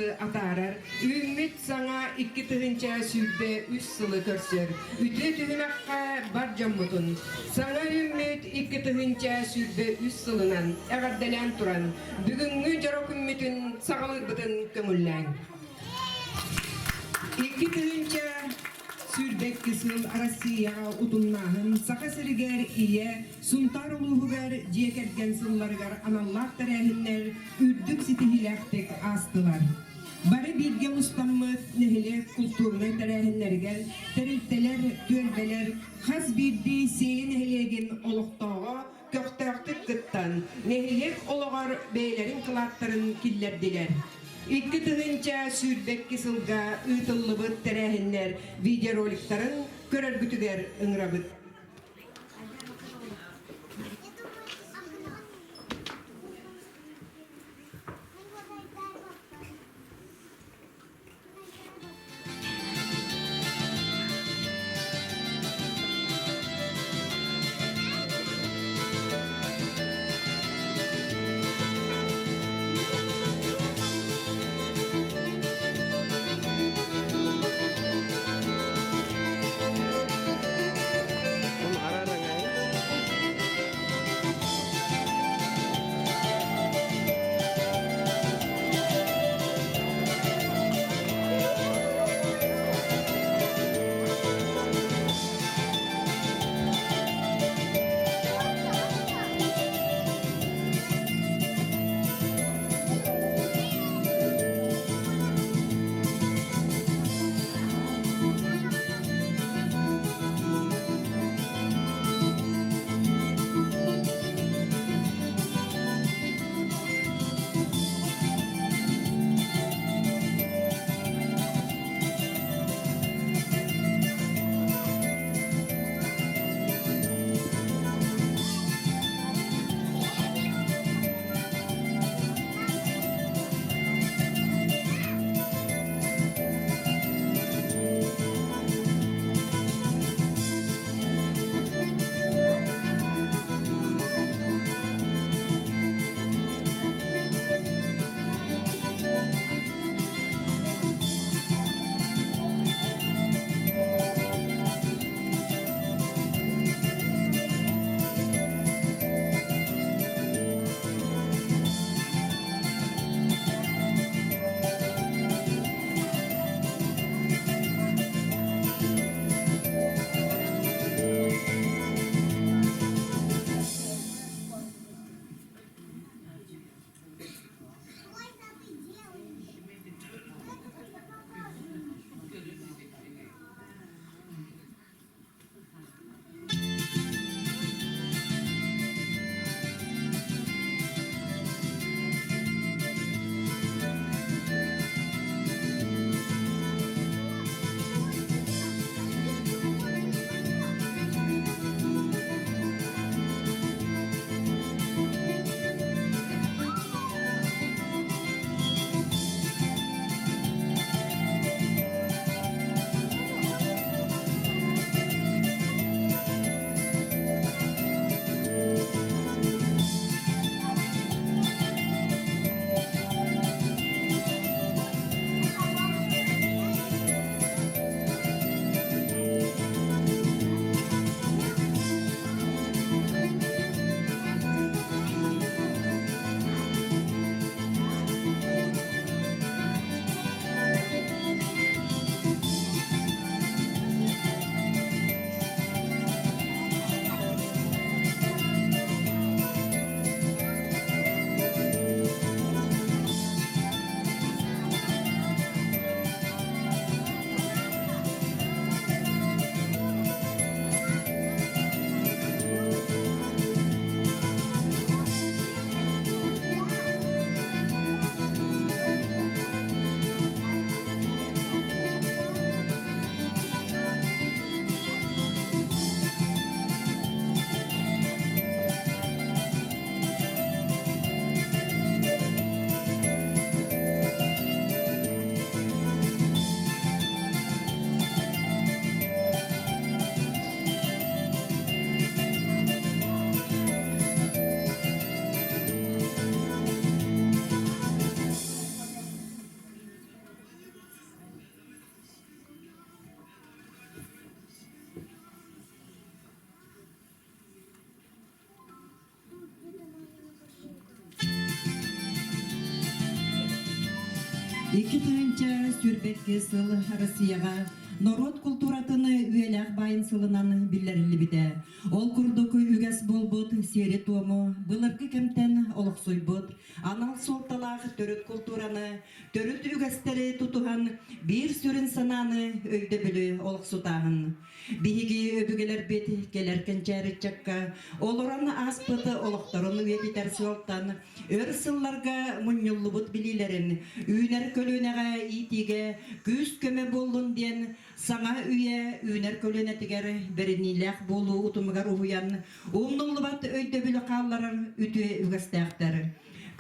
Atarar, ümmet sana iki tığınca sübbe üç sılı körsür. Üte tığınakka bar cammutun. Sana ümmet iki tığınca sübbe üç sılınan, eğerdelen turan. Bugünkü jarok ümmetin sağılır bıtın kömüllen. İki tığınca sürbek kısıl Rossiyaga utunnahan saka siriger iye suntar uluhugar jekergen sıllargar anallar terehinler ürdük sitihilektek astılar. Bari bilge mustammıt nehile kulturna terehinlerger terilteler tölbeler has birdi seyin nehilegen oluqtağa köktäktik gıttan nehilek olugar beylerin kılatların killerdiler. İki tığınca sürbek kısılga ıtıllıbıt terehinler videoroliklerin körergütüger ıngırabıt. Iki тыгынча сүрбетке сыл Россияға народ культуратыны үеләк байын сылынан билләрілі біде. Ол күрдікі үгәс болбыт, сері туымы, бұлырғы кемтен олықсой бұд. Анал солталақ төріт культураны, төріт үгәстері тұтуған бір сүрін сананы өйді білі олықсутағын. Биһиги өбүгелер бет келеркен чәрітчакка, олоран аспыты олықтарын үебитер сылтан, өр сылларға мұньюллы бұд білилерін, үйнер көлінеға итиге күз көмі болын ден, саңа үйе үйнер көліне тігер беріниләк болу ұтымығар ұхуян, ұмнылы бат өйді білі қалларар үтіе үгістәқтері.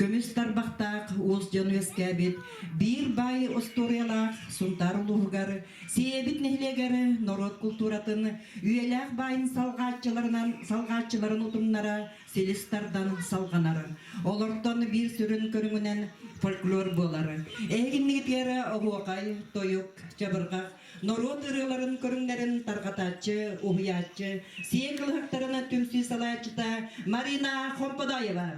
Көміс тарбақтақ, оз жан өскәбет, бір бай осториялақ, сұнтар ұлығығар, сейбет нехлегері, народ культуратын, үйеләқ байын салғатчыларын ұтымнара, селестардан салғанары. Олардан бір сүрін көріңінен фольклор болары. Әгіннігітері оғуақай, тойық, жабырғақ, народ ырыларын көріңдерін тарғатачы, ұғиятчы, сейгіліқтарына түмсі салайчыта Марина Хомпадаева.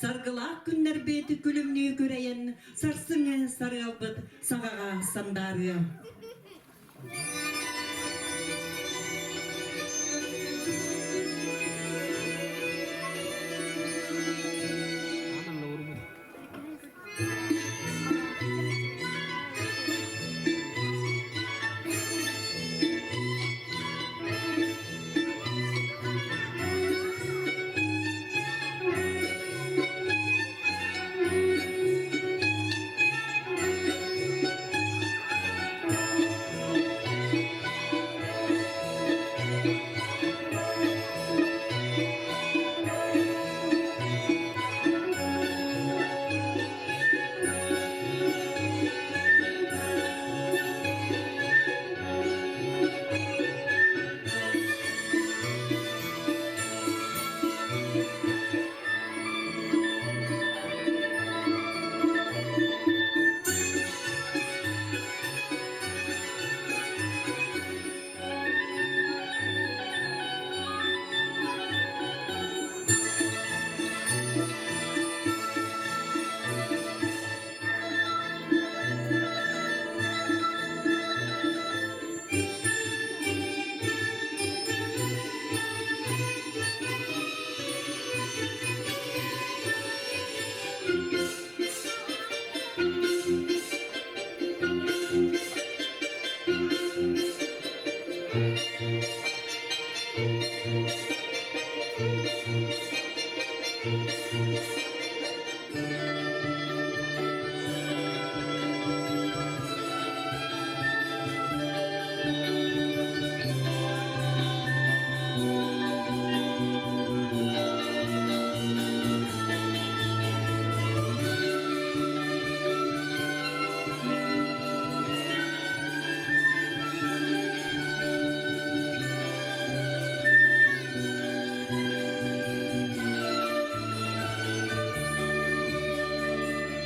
Sargılak günler beti külümlüğü göreyen, sarsını sarı albıt sağağa sandarı.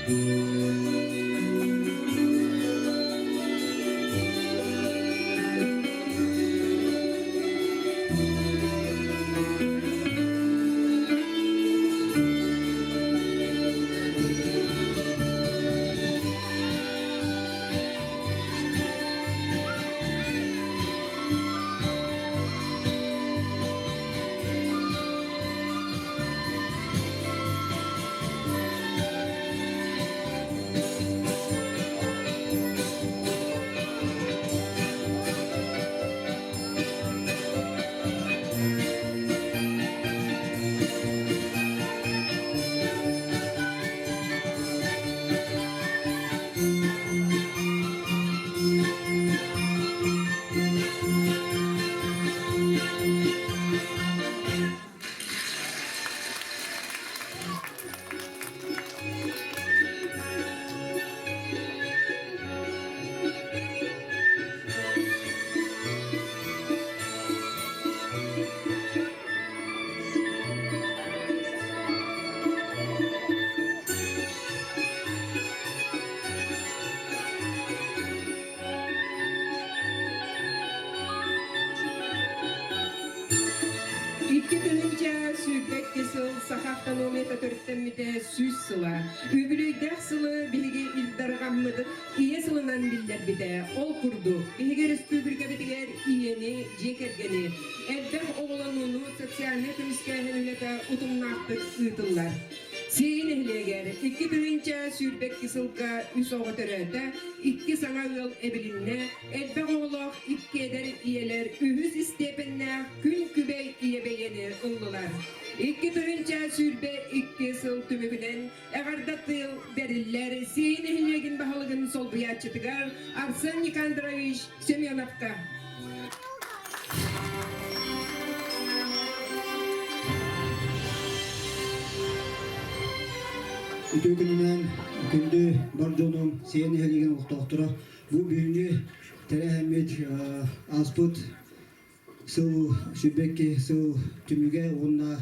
İki tığınca sürbek kesıl sahaftanomiya törttemmite süs sıla. Übülüydek sılı bilgi ildargammıdık iye sılından biller bide. Ol kurdu. Bihiger üstübürge bitiger iyeni, cekergeni. Elbek oğlanunu sosyalne temiskahınlete utumnaktık ıtıllar. Seyin ehleger, iki tığınca sürbek kesılga üs oğa töröte, iki sana yol ebilinne, elbek oğlak iki eder iyeler, ühüz istepenne, gün kübey iye beğenir ıllılar. İki tığınca sürbe iki sıl tümükünen, eğarda tığıl beriller, seyin ehlegin bahalıgın sol bıyatçıtıgar, Arsen Nikandraviç Semyonovka. Ütügününden kündü barjonum seyini heligen uhtaqtıra bu büyünü terehemmet asput sıl sübekki sıl tümüge onna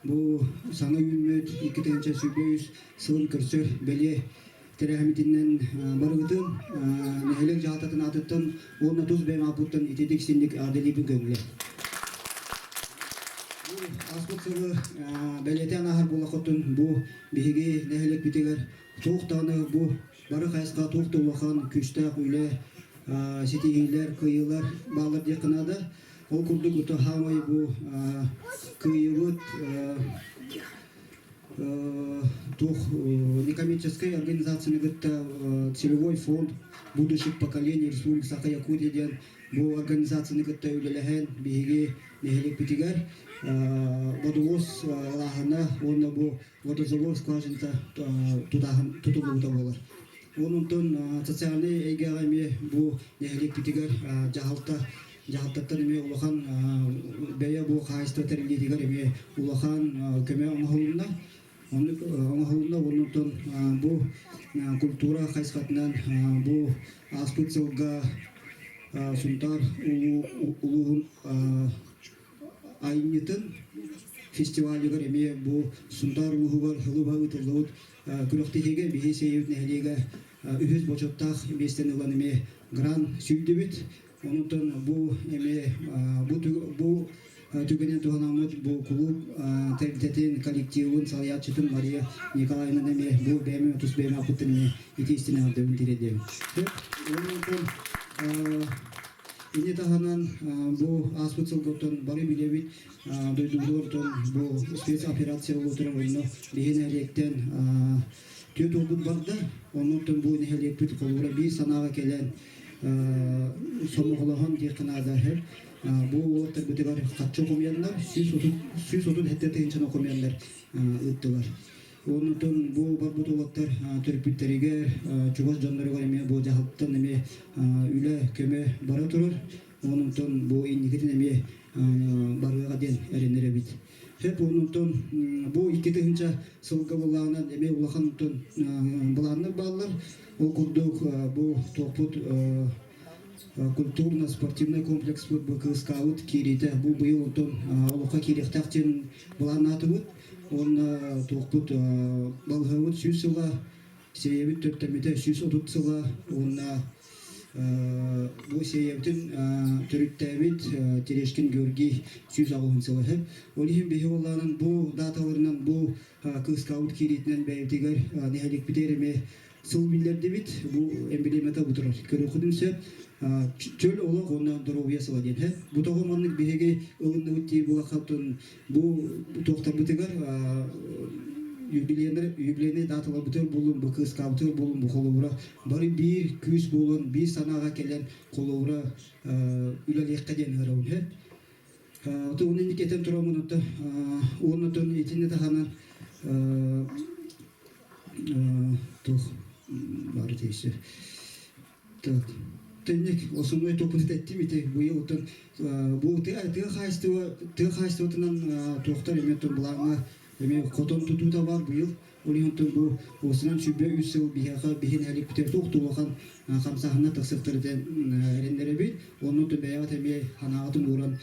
bu sana yümmet iki tençe sübeyiz sıl kırsır belye terehemmetinden barıgıtın nehelek jahatatın atıttın onna tuz bem aputtan itedik sindik adeli bir gönle. Asput sıvı beleten ahar bulakotun bu bihigi nehelek bitiger tuğtanı bu barı kayısqa tuğtu ulaşan küçtak üle sitihiler, kıyılar bağlar yakınada o kurduk utu hamay bu kıyıvıt тух некоммерческой организации гытта целевой фонд будущих поколений Республики Саха-Якутия бу организацияны гытта үлелеген биги нехелек питигер водовоз лахана онна бу водозабор скважинта тутулута болар. Онунтон социальный эгегами бу нехелек питигер жахалтаттан эме улахан бәя бу кайсты терилдигер эме улахан көмө оңохолунна онунтон бу культура кайсыкатынан бу аспыт сылга сунтар улуун айнытын фестивалыгар эме бу сунтар улугар хылыбагы тылыбыт күрөктегеге бихи сейбит нехелеге үһүз бочоттах бестен ылан эме гран сүйдүбүт. Онутон бу эме бу түгенен туганамыт бу клуб тербитетин коллективын салаятчытын Мария Николаевна эме бу беме тус беме акыттын эме итистине ардыбын тиредем. Онутон ине таханан бу аспыцылготон бары билебит дойдугдортон бу спецоперация болотуран ойно бихенелектен төт олбут барда. Онутон бу нехелепит колура бир санага келен somogulahan diqinada her bu orta bitigar qatçı okumayanlar süs otun hettete inçan okumayanlar ıttılar. Onutun bu barbutulaklar törpütteriger çuvaş canlarıgar eme bu jahattan eme üle köme bara turur. Onutun bu innikitin eme barıga den erenlere bit. Hep onutun bu iki tığınca sılgı bulağından eme ulağan bulağını bağlar. Okurduk bu toput культурно-спортивный комплекс bu kıskağıt kirite bu bıyıl ondan oluqa kiriktakçın bulan atıbıt. Onun toput balğavıt süsüla Себебі төттемете сүз отутсыла, онна bu seyebitin türüttebit Tereşkin Görgi süz ağılın sıvahı. Olihim behi olanın bu datalarından bu kıskavut kiritinen beytigar nehelik biterime sıl billerdi bit bu emblemata budurar. Körü kudumsa çöl olaq ondan durovya sıva den. Bu toğumanlık behege ılındı bitti bu akatın bu toqtar bitigar юбилейный даталар бүтөр болун, бу кыз кабытыр болун, бу колобура бары бир күз болун, бир санага келен колобура үлелек каден гырабын. Ото унун кетен турамын ото, онотон этине таханан тох бары тейсе. Так. Тенник осуной топунт еттим ите бу отон бу тыга хайстыватынан токтор эметтен булаңа эме котон тутууда бар быйыл олионтон бу осунан сүбө үсүл бияга бихин алип битер токтулган камсахына тасыктырден эрендеребит онотон баягат эме ханагатын уран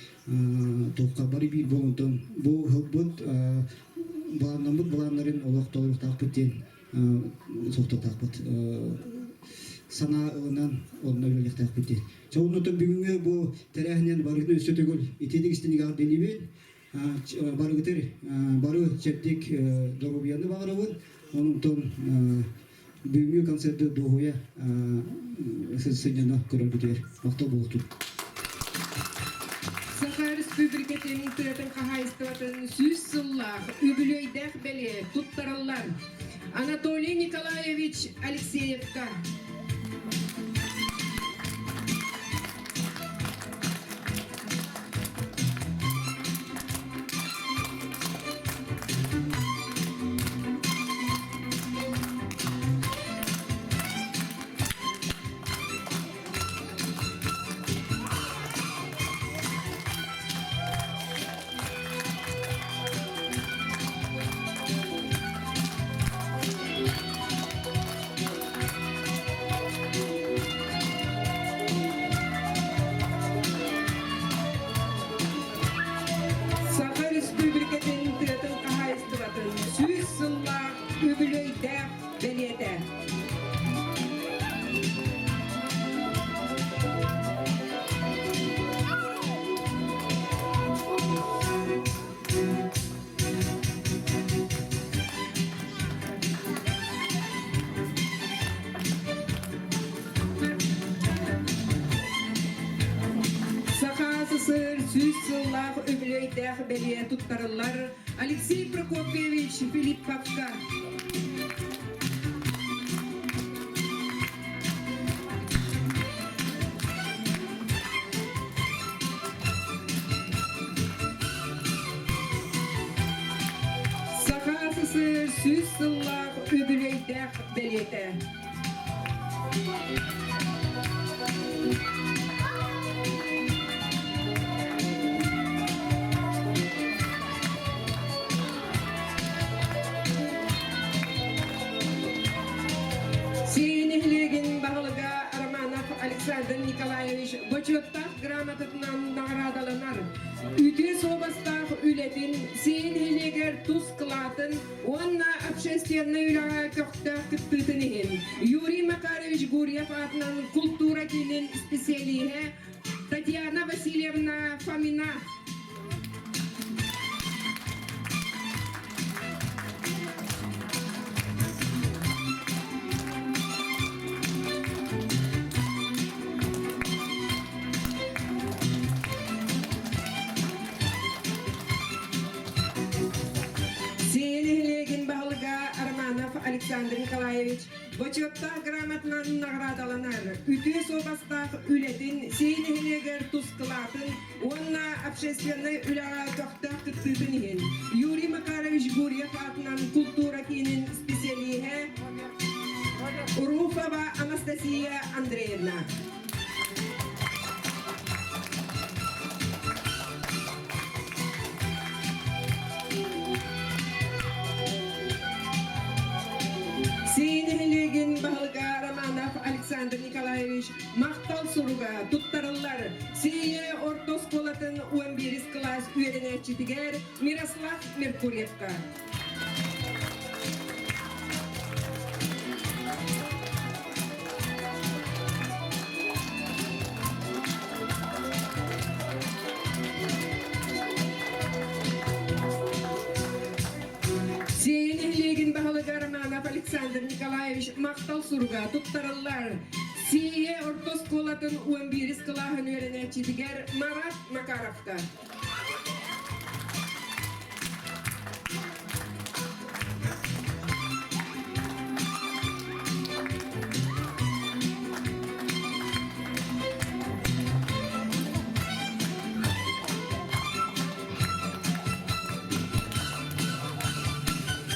токка бары бир болонтон бу хылбыт буландарын олоктолук такпытен соктотакпыт сана ылынан онна үлелек такпытен чоонотон бүгүнгө бу терехинен барыны өсө төгүл итедик истенигар делибин барыгытыр бары чептик доробияны багырабын онунтон бүгүнкү концертти догуя сыйнана көрөлбүтер мактоо болду. Саха Республикатының түретін қағайыстыватын сүз сыллақ, үбілөйдәқ бәле, тұттарылар. Анатолий Николаевич Алексеевка. Алексей Прокопьевич Филипповка. Сахасысы сүз сыллақ үбілейдәқ белеті. Александр Николаевич Бочоттақ грамотатынан наградаланар. Үте собастақ үлетін, сейін хелегер тұз қылатын, онна общественный үлаға көқтақ күттітінігін. Юрий Макарович Гурьев атынан культура кейінің специалиге Татьяна Васильевна Фомина. Александр Николаевич Бочоттақ грамотынан наградаланар. Үте собастақ үлетін, сейнігілегер тұз қылатын, онна общественный үлаға көқтақ күттітінген. Юрий Макарович Гурьев атынан культура кейінің специалиге Уруфова Анастасия Андреевна. Александр Николаевич мақтал сұруға тұттарылар. Сейе ортос болатын 11 класс үйренетчетігер Мирослав Меркурьевка. Николаевич Мактал Сурга туттарылар. Сие Ортос Колатын 11 клахын öğrenetçidiger Marat Makarov'ta.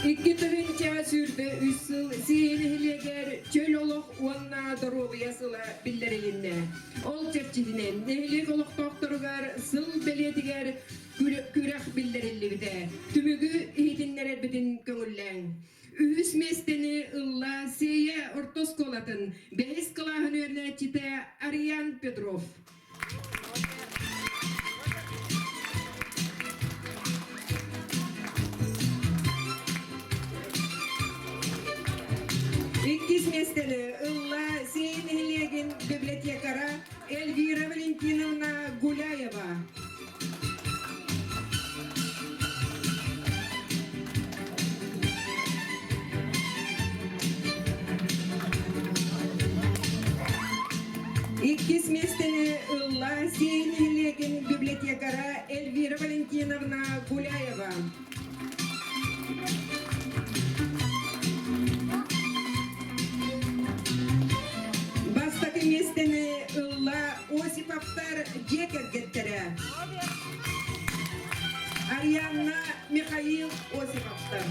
İki tığınca sürde üssül siyenihileger çöl oluk onna doroğu yasıla billerilinde. Ol çepçidinen nehilik oluk doktorugar sıl belediger kürek billerilli bide. Tümügü ihidinlere bidin köngüllen. Ühüs mesteni ılla siye ortos kolatın. Behis kılahın örneğçite Aryan Petrov. İkiz mesteni ılla Seyinhilegin bibliotekara Elvira Valentinovna Gulayeva. İkiz mesteni ılla Seyinhilegin bibliotekara Elvira Valentinovna Gulayeva. Местени ылла Осиповтар Жекергеттері. Арианна Михаил Осиповтар.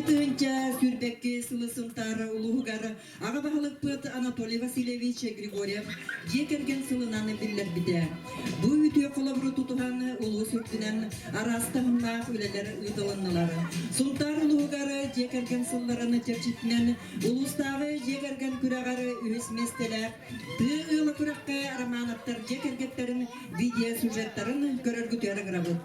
Тыынча сүрбекке сылысымтары улугары Ағабағылық пыт Анатолий Васильевич Григорьев жекерген сылынаны биллер биде. Бу үтіе қолабыры тутуғаны улу сүртінен арастығыннақ өлелер ұйдылыннылары. Султар улугары жекерген сылларыны чепчитінен улустағы жекерген күрағары үйіс местелер. Ты ұйлы күраққа романаттар жекергеттерін видео сюжеттарын көрергүтері грабыт.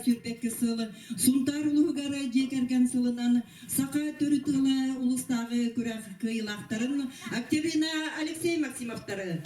сүрбек кысыл сунтар улугара жекерген сылынан сака төрүтыла улустагы күрәк кыйлактарын Октябрина Алексей Максимовтары.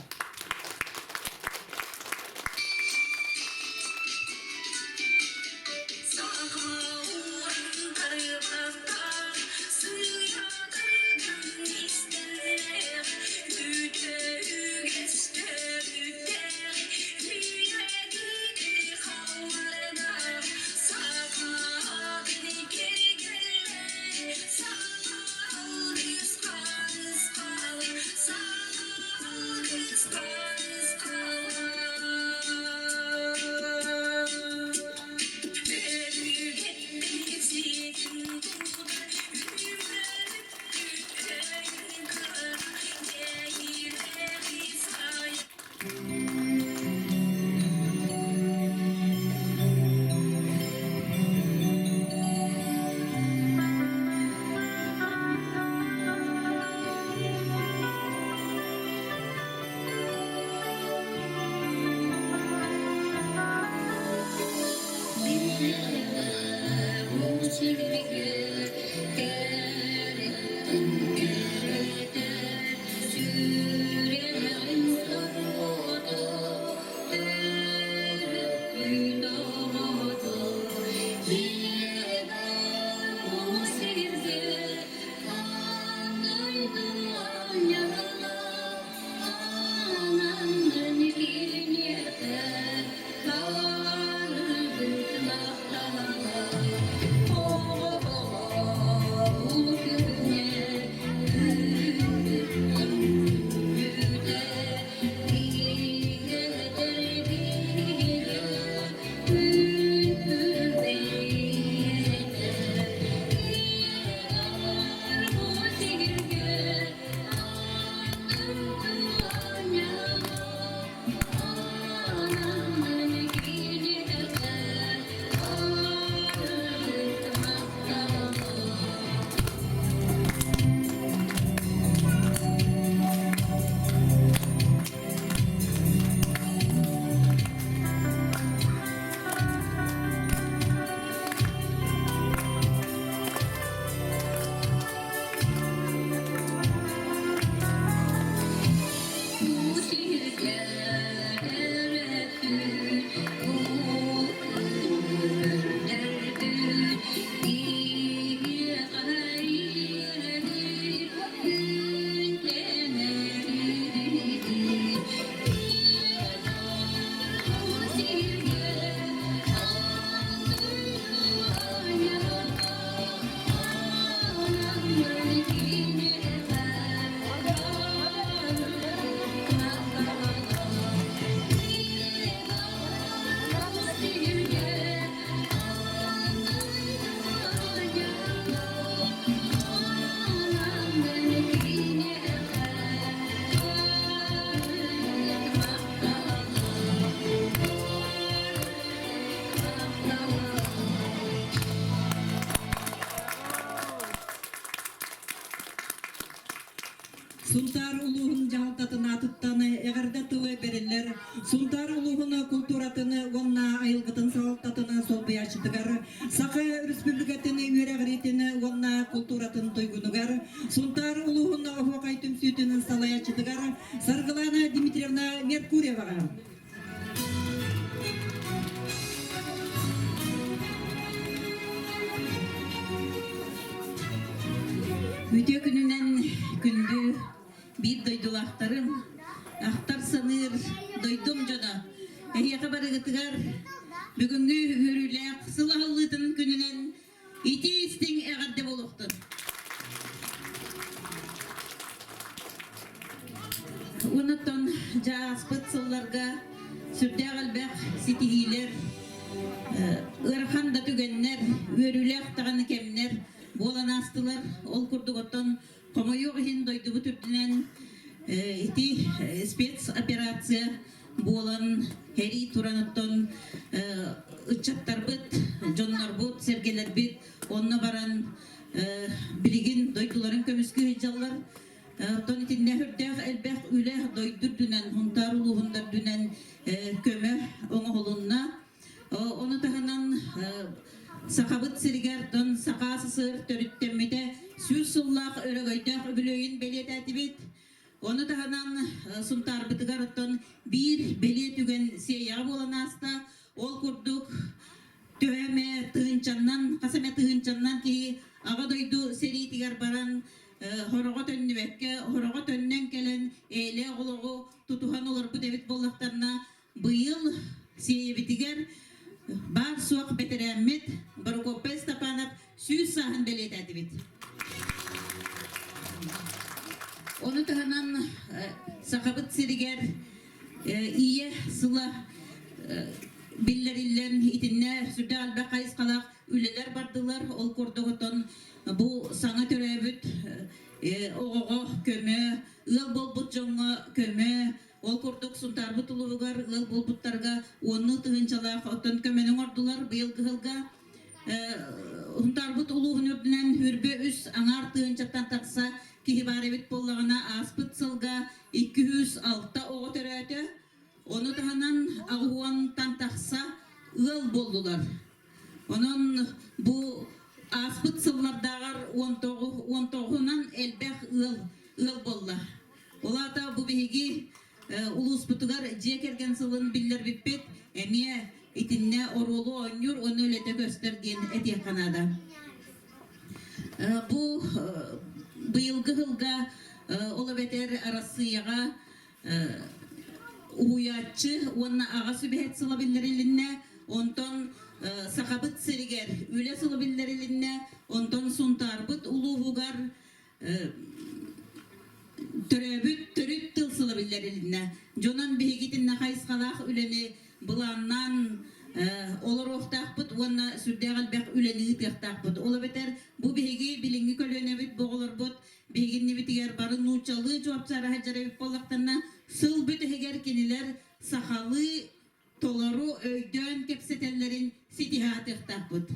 Сунтар улуғын жағалтатына тұттаны әғірді тылы берілер. Сунтар улуғыны культуратыны онна айылғытын салаттатыны сол бұяшытығар. Сақы республикатыны үйрәғіретіні онна культуратын тойгунығар. Сунтар улуғыны оғақай түмсүйтінің салаячытығар. Сарғылана Дмитриевна Меркурьеваға. Өте күнінен күнді bir doydulaqtarım, aqtar sanır, doydum jona. Ehiyaqa barıgıtıgar, бүгінгі өріләq сылағылытын күнінен ити істің әғарде болуқтын. Онытын жааспыт сылларға сүрдәғ әлбәқ сетігейлер, ырхан да түгеннер, өріләq тағаны кемнер, болан астылар, ол күрдіғыттын Комойоқ хин дойдубу түрдінен ити спецоперация болан хери тураныттон ычаттар быт, жоннар бут, сергелер бит, онна баран билигин дойдуларын көміскі хиджалар. Тон итинне хүрдәқ әлбәқ үләқ дойдур дүнен, хунтар улуғындар дүнен көмі оңы олунна. Оны тағынан Sakabıt sirgerton sakası sır törüttemmite süs sullaq örögöydök öbülöyün beliyet etibit. Onu tahanan suntar bıtıgarıtton bir beliyet ügen siyağı bolan hasta ol kurduk töveme tığınçandan, kasame tığınçandan ki ağa doydu seri tigar baran horogot önünü bekke, horogot önünden gelen eyle oğluğu tutuhan olur bu devit bollaklarına bıyıl siye bitiger bar suak beteremmet barokopes tapanap süs sahan beliyet etibit. Onu tahanan sakabıt siriger iye sıla billerillen itinler sürdü albe kayıs kalak üleler bardılar ol kurduğuton bu sana törevüt oğoğo köme ıl bol butjonga köme ol kurduk suntar butuluğugar ıl bol buttarga onu tığınçalak oton kömenin ordular bıyılgı hılga suntar but uluğun ördünen hürbe üs anar tığınçattan taksa kihibarevit bollağına aspıt sılga 206 oğo törötü onu tahanan ağuan tantaqsa ıl boldular. Onun bu aspıt sıllardağar 19'undan elbek ıl bolla. Ola da bu bihigi ulus butugar jekergen sılın biller bippet emiye itinne orulu oynuyor onu öyle de gösterdiğin etiye kanada. Bu bıyılgı hılga ola beter arasıyaga uyatçı onna ağa sübehet sılabillerilinne onton sakabıt siriger üle sılabillerilinne onton suntarbıt uluğugar törüt tıl sılabillerilinne jonan behigitinne kayıskalak üleni bulannan olur ohtaqpıt onna sürdäğal bek üleni ıtaqtaqpıt ola beter bu behigi bilingi kölönebit boğulurbut behigin bitiger barın nuçalı cevapçara hajarabit bollaqtanna sıl büt heger keniler sahalı tolaru öydön kepsetellerin sitihat ıhtaqpıt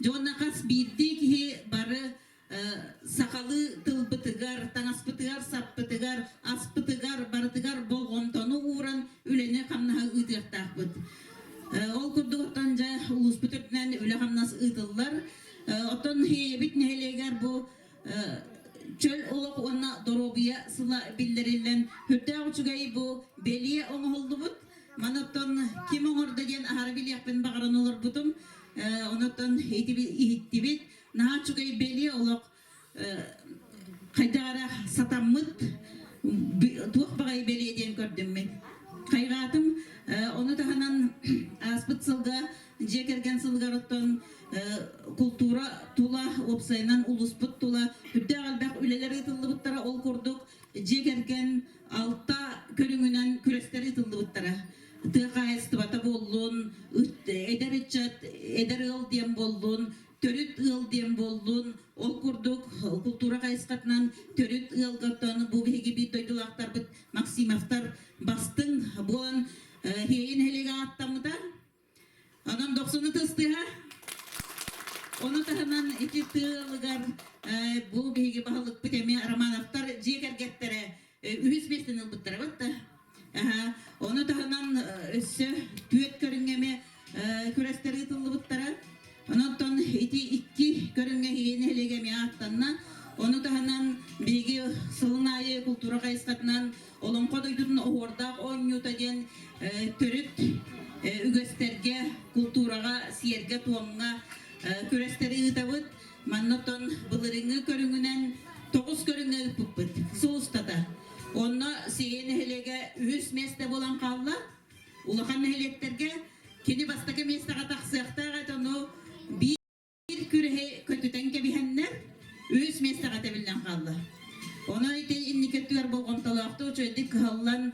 jonna kas bildi ki barı sakalı tılbıtıgar, tanaspıtıgar, sappıtıgar, aspıtıgar, barıtıgar bolğomtonu uğran ülene kamnaha ıtığıhtaqpıt. Ol kurduğutanca ulus bütürtünen üle kamnas ıtıllar. Oton heyebit neheleger bu çöl olaq ona dorobiya sıla billerillen hütta uçugayı bu beliye onu oldu but. Manotton kim oğurda gen ahar biliyakben bağıran olur butum. Onotton ihittibit. Naha çugayı beliye olaq kaydara satamıt. Tuğ bağayı beliye diyen gördüm ben. Kaygatım onu tahanan aspıt sılga jekergen sılgarotton kultura tula opsaynan ulusput tula hüdde albaq üleleri tıllıbıttara ol kurduk jekergen alta körüngünen küresleri tıllıbıttara tıqayız tıbata bollun eder içat eder ıl diyen bollun törüt ıl diyen bollun ol kurduk kultura kayıskatnan törüt ıl gotton bu begi bir doydulaktar bit maksimaftar bastın bulan heyin helega attamıda ondan 90'ı tıstığa onu tahanan iki tığlıgar bu begi bahalık bitemi aramanaftar jeker gettere ühüs besten ılbıttara batta onu tahanan össü tüet körüngeme küresteri tıllıbıttara ondan iki körünge heyin helegemi attanna onu tahanan begi sılınayı kultura kayıskatından olan kodoydun oğurdaq onyuta den törüt ügösterge kulturaga siyerge tuamga küresteri ıtabıt mannoton bılırıngı körüngünen 9 körüngü ıpıpıt soğustata onna siyeni helege ühüs meste bolan kalla ulakan helekterge kini bastake mestaka taksıaqtağa onu bir kürehe kötüten kebihenler ühüs mestaka tebillen kalla ona ite inni kötüler bolğom talaqta uçöydük hallan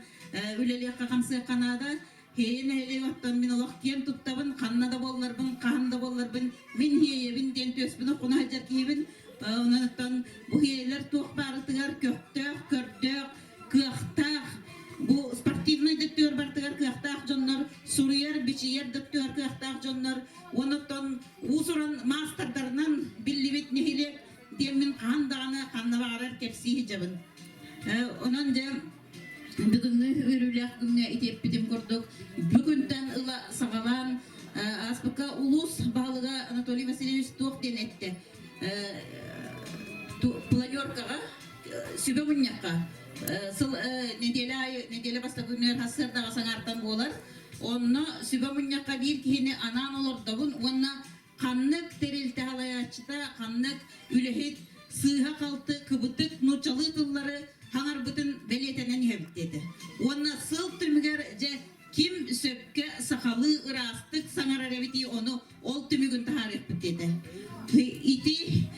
üleli qakamsı kanada heyin hele vattan min Allah kiyem tuttabın kannada bollarbın kahanda bollarbın min hiyebin den tösbün okuna hajar kiyebin ondan bu hiyeler tuğ barıtıgar köktök kördök kıaqtaq bu sportivnay döktör barıtıgar kıaqtaq jonlar suriyer biçiyer döktör kıaqtaq jonlar ondan usuran masterdarından billibit nihile demin kandağına kanna bağırar kepsi hicabın onun da bugünkü ürülek gününe itip bitim kurduk bugünden ıla sağalan aspıka улус балыга Анатолий Васильевич туох денетте. Планеркага сүбө муньякка сыл неделе бастагынер хасырдага саңартан болар. Онно сүбө муньякка бир кихини анан олордобун, онна каннык терилте халаячта, каннык үлехит сыйга калты кыбытык нучалы тыллары хаңар бүтүн белетенен хебиттеди. Онна сыл түмүгер же ким сөпкө сакалы ырастык саңара ребити ону ол түмүгүн тарих биттеди. Ити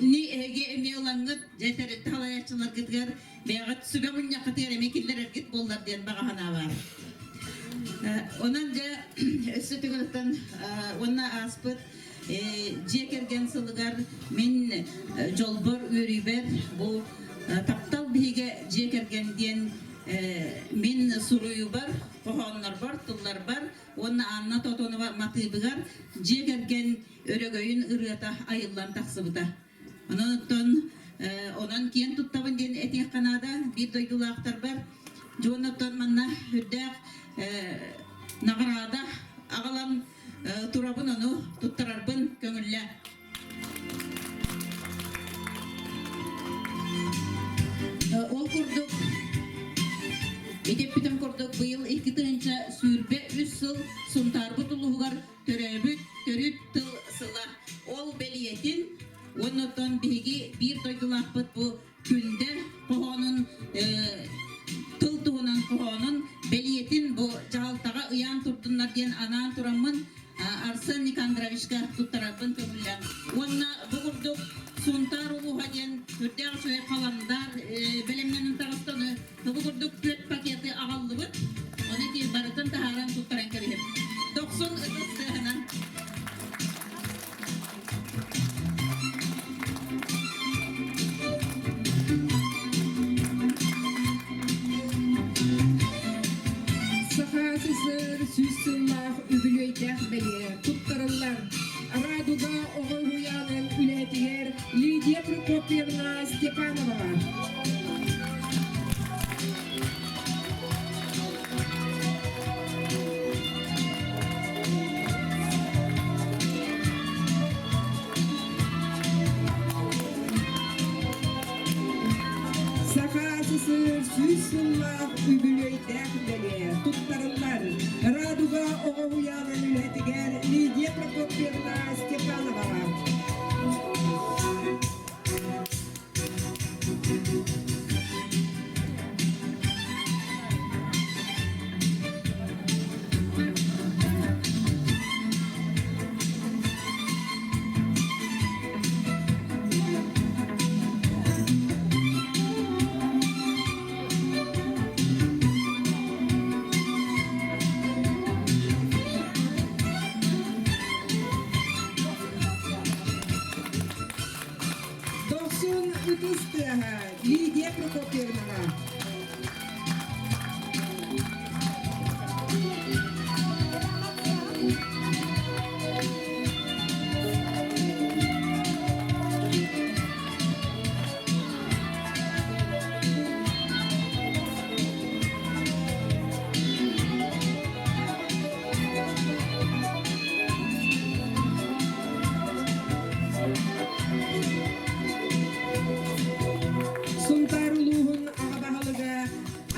ни эге эмелаңгыт жетер талаячылар гитгер бегат сүбө муньякка теремекиллер гит боллар ден багана бар. Онан же өсөтүгөттөн онна аспыт жекерген сылыгар мен жолбор өрүбер бу таптал биге жекерген ден мен суруyu бар, kohonlar бар, туллар бар. Онна анна тотонова матыбыгар жекерген өрөгөйүн ырыата айыллан таксыбыта. Онан кийин туттабын ден этек канада бир дойдулактар бар. Жонотон манна хүддак нагырада агалан турабын ону туттарарбын көңүллө. Ол курдук Edep bitim kurduk bu yıl 2 tığınca sürbe 3 yıl suntarbu tuluğugar töröbüt törüt tıl sıla. Ol beliyetin onnoton bihigi bir doydulakpıt bu külde kohonun tıl tuğunan kohonun beliyetin bu cahaltağa uyan turdunlar diyen anan turamın Arsen Nikandrovичка tuttarabın kömüller. Onna bu kurduk suntar uluğa diyen hürdağ şöyle kalanlar belemlenin taraftanı bu kurduk 4 paketi ağallıbıt. Onu ki barıtın taharan tuttaran kerihim. 90 ıdıstıhına. Sahasısır, süsünlah, übülüydek beli, tuttarırlar. Raduga oğul huyanın ületiyer, Lidia Prokopyevna Stepanova. Sahasısır, süsünlah, übülüydek beli, tuttarırlar. Raduga oğul huyanın ületiyer, Lidia Prokopyevna Stepanova. Lidia Prokopyevna.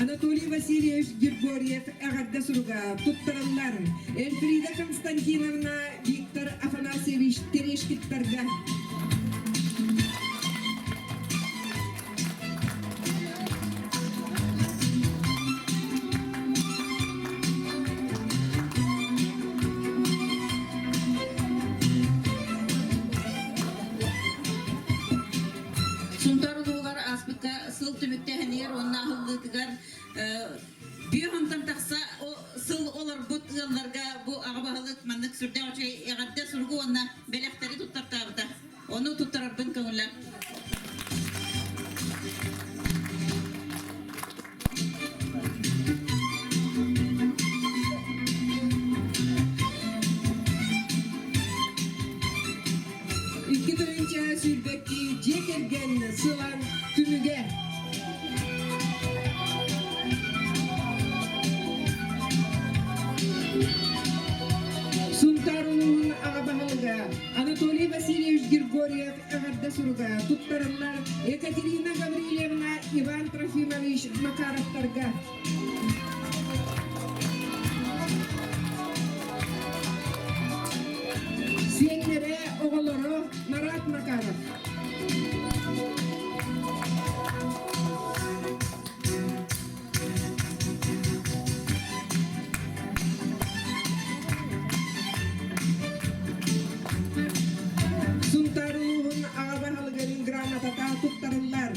Анатолий Васильевич Григорьев Агадда Суруга, Туттараллар, Эльфрида Константиновна, Виктор Афанасьевич Терешкиттарга. Suntaruluğular aspıkka sıl tümüktehenir onna hıllıtıgar bir hantan taksa o sıl olur bu yıllarga bu ağabahalık manlık sürde o şey yagadda surgu onna belekteri tuttartabıda onu tuttarabın kavunla. İki birinci sülbekki cekergen sılan tümüge. категориях әғарда сұруға тұттарылар Екатерина Гаврилевна, Иван Трофимович Макаровтарға. Сенлері оғылыры Марат Макаров. Сунтарулуғын ағабағалығын грамотата тұттарылар.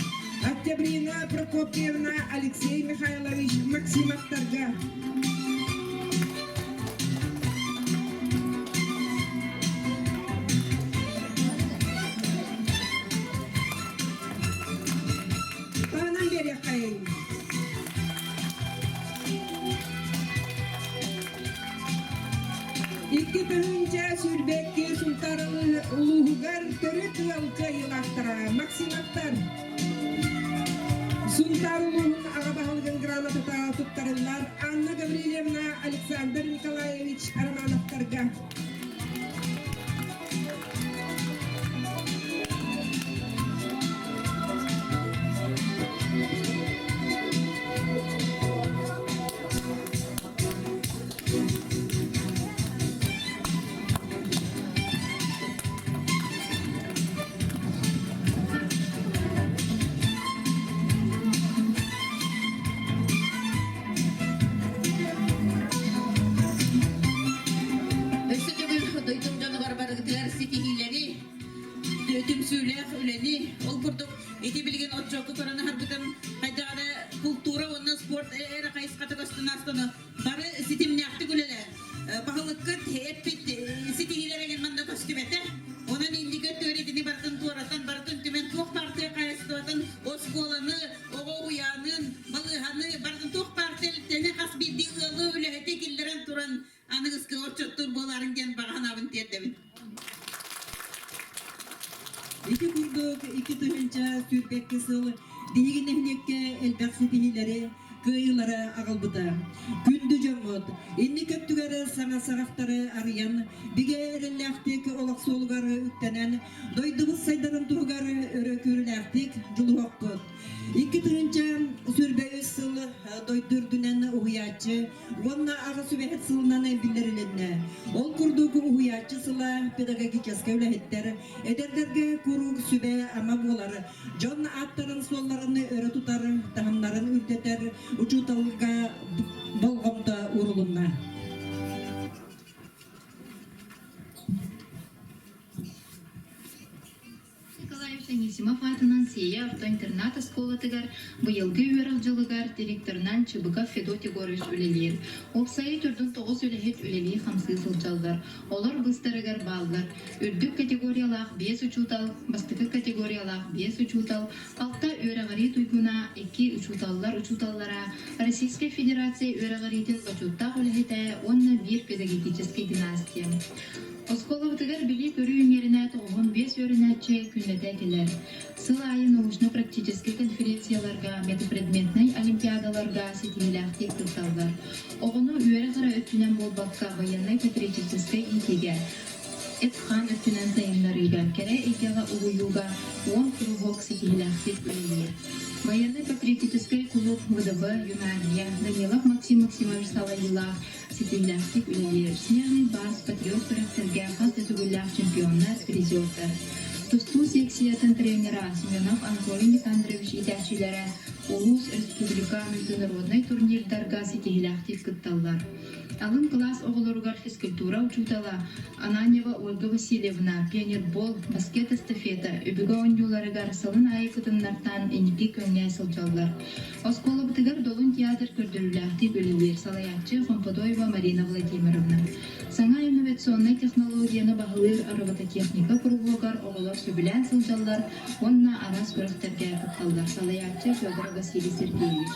Октябрина Прокопьевна, Алексей Михайлович Максимовтарға. Танан бері қайын. Икки тыгынча сүрбекке султарылы улуғығар төрі тыялқы елақтыра. Максимовтар. Сунтарулуғын ағабағылығын грамотата тұттарылар. Анна Гаврилевна, Александр Николаевич Армановтарға. Ол курдук эти билген отчоку корона харбытын хайдагара культура онна спорт эра кайската костунастыны бары ситимняхты күлеле бахылыккыт эппит ситигилереген манда костюмете онан индикет төредини бартын туарatan бартын түмен туох партия кайстуатын осколаны ого уянын балыханы бартын туох партия тене кас бидди ылы үлехете киллерен туран аныгыскы отчоттур боларын ден баганабын тиетебит. Ити курдук, ики тыгынча сүрбекке сыл, дегин эхнекке элбәкси тихилери, кыйылары ағылбыта. Күнді жомот, инни көптүгәрі саңа сағақтары арыян, биге эрелләқтек олақ солғары үктенен, дойдыбыз сайдарын туғары өрі көріләқтек жылу оққыт. Ики тыгынча сүрбе өз сыл дойдырдүнен уғиятчы, онна аға сүбәхет сылынан билдеріленне. Ол курдук уғиятчы сыла педагогическа үләхеттер, эдердерге курук сүбә ама болар. Жон аттарын солларыны өрі тұтар, тағымларын үрдетер, учуталға болғымда урулунна. Нисимов атынан сия автоинтерната школатыгар быйылгы үйеріл жылыгар директорынан Чыбыков Федот Егорович үлелер. Опсайы түрдің 9 үлехет үлелей хамсы сылчалдар. Олар быстарыгар балдар. Үрдік категориялақ 5 учутал, бастықы категориялақ 5 учутал, алта өрағари туйгуна 2 учуталлара Российская Федерация өрағаритін бачуттақ үлехеті 11 педагогический династия. Осколовтыгар били көрүүңеріне тоғын 5 өрінәтче күнлете келер. Сыл айы научно-практический конференцияларға, метапредметный олимпиадаларға сетиләқтек тұтталдар. Оғыны үйері қара өттінен болбаққа военный-патриотический интеге. Этхан өттінен сайынларыға, кәрі екеға ұғыюға 10 кругок сетиләқтек үлелер. Военно-патриотический клуб ВДВ Юнария, Данилов Максим Максимович Салаилах, сетиләқтек үлелер. Снежный барс, патриот көрәктерге, қасты түгілләқ чемпионлар, призерлер. Тусту секциятын тренера Семенов Анатолий Никандрович итәкчиләре Улус Республика международный турнирдарға сетиләқтек кытталлар. Алын класс оғылырғар физкультура учутала Ананева Ольга Васильевна, пионербол, баскет-эстафета, өбігі оңдуларыгар салын айы кытыннартан энеки көнне сылчаллар. Осколы бұтыгар долын театр көрдіріләқті бөлілер Салаятчы Хомпадоева Марина Владимировна. Саңа инновационный технологияны бағылыр робототехника кругогар оғылар сөбілән сылчаллар, онна арас көріқтерге кытталлар Салаятчы Федор Василий Сергеевич.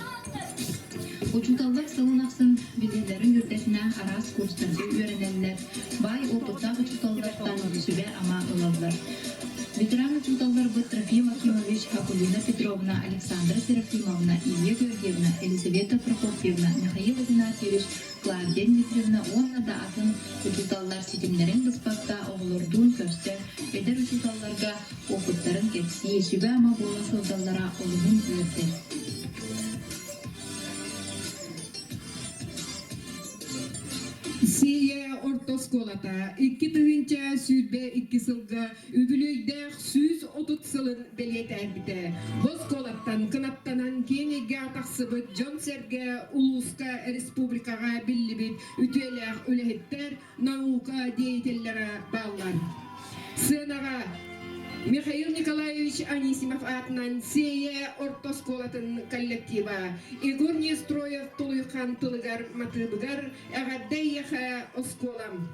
Учуталлар сылынақсын билелерін үрдесіне арас курстарды үйренелер. Бай опыттақ учуталлардан сүбе ама ұлалар. Ветераны жылдаллар Трофим Акимович, Акулина Петровна, Александра Серафимовна, Илья Георгиевна, Елизавета Прокопьевна, Михаил Игнатьевич, Клавдия Дмитриевна, Онна да атын жылдаллар сетимлерин быспакта оғылырдун көрсті, эдер жылдалларга оқыттарын кетси, сүбә ама бола жылдаллара олығын көрді. Сие ортосколата 2 сүйбе 2 сылга үбүлөйдэх сүз 30 сылын белетәрбите. Босколаттан кынаптанан кенеге атақсыбыт Джон Серге Улуска Республикага биллибит үтелер үлехеттер наука деятеллері баллар. Сынага Михаил Николаевич Анисимов атынан сие ортосколатын коллектива. Игорь Нестроев тулуйхан тылыгар матыбыгар ағаддайяха осколам.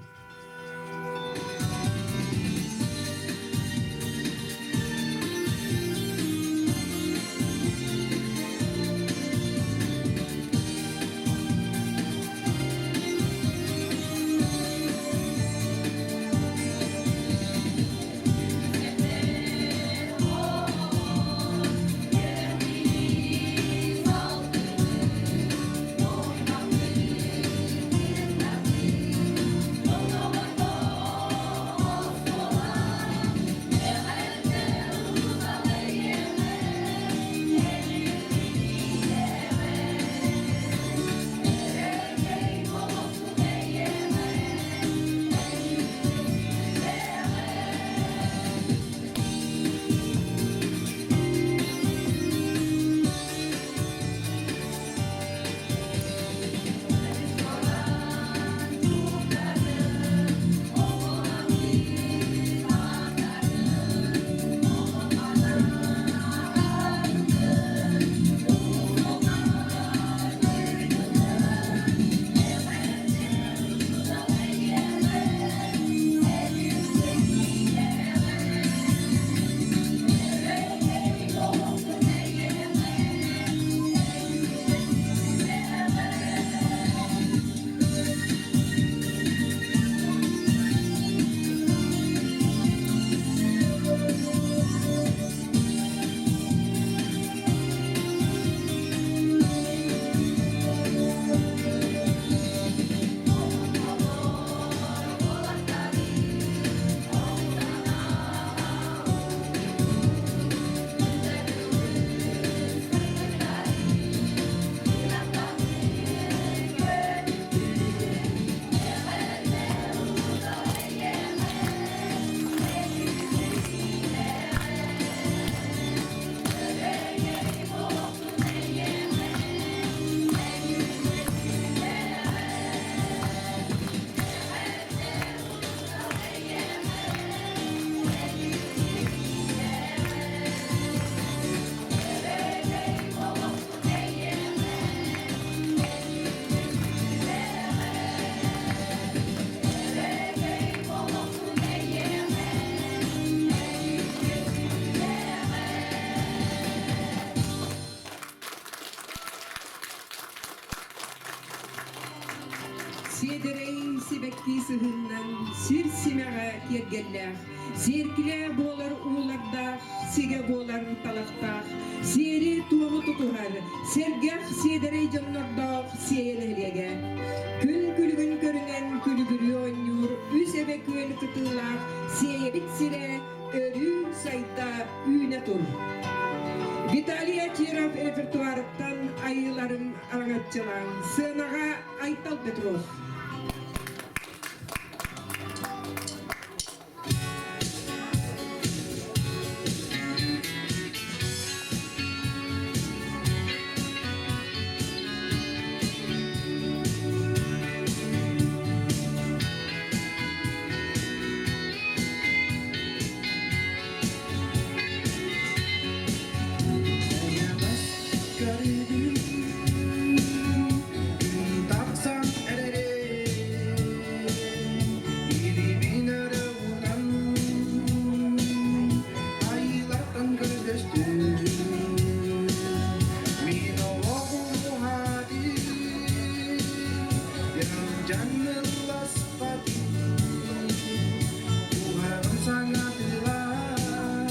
Сиедерей сибекки сыһыннан сир симеға кергелләр. Серкиле болар улардах, сиге болар талақтах. Сиери туғы тұтуғар, сергех сиедерей жаннардах сиенелеге. Күн күлігін көрінен күлігіріон юр, үсебе күн кытылақ, сие битсире, өрі сайта үйне тұр. Виталия Чиров репертуарыттан айыларым аңатчылан, сынаға Айтал Петров. Jangan lupa Tuhan sangat jelas.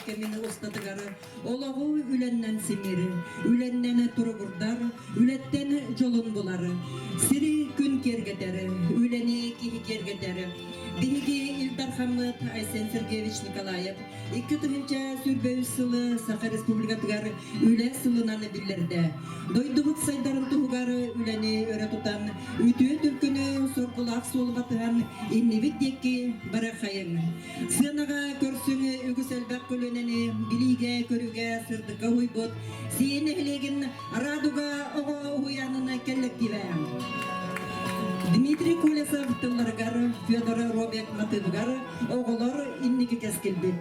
кемини устатыгары олоғу үләннен симири, үләннен тургурдар, үләттен жолун булары. Сири күн кергетері, үләне кихи кергетері. Биһиги Илдар Хаммат Айсен Сергеевич Николаев 2000 сүрбе сылы Саха Республикатыгар үле сылынаны биллерде. Дойдубут сайдарын тугары үләне өрө тутан, үтүө түркүнү соргулак суулгатыган иннибит декки барахайын. Сынага көрсүңү үгүсөлбак көлөнени билиге көрүгө сырдыкка уйбут, сиени хилеген радуга ого уянына келлективе. Дмитрий Кулесов тылларгар, Федор Робек Матывгар, оголор инники кескилбит.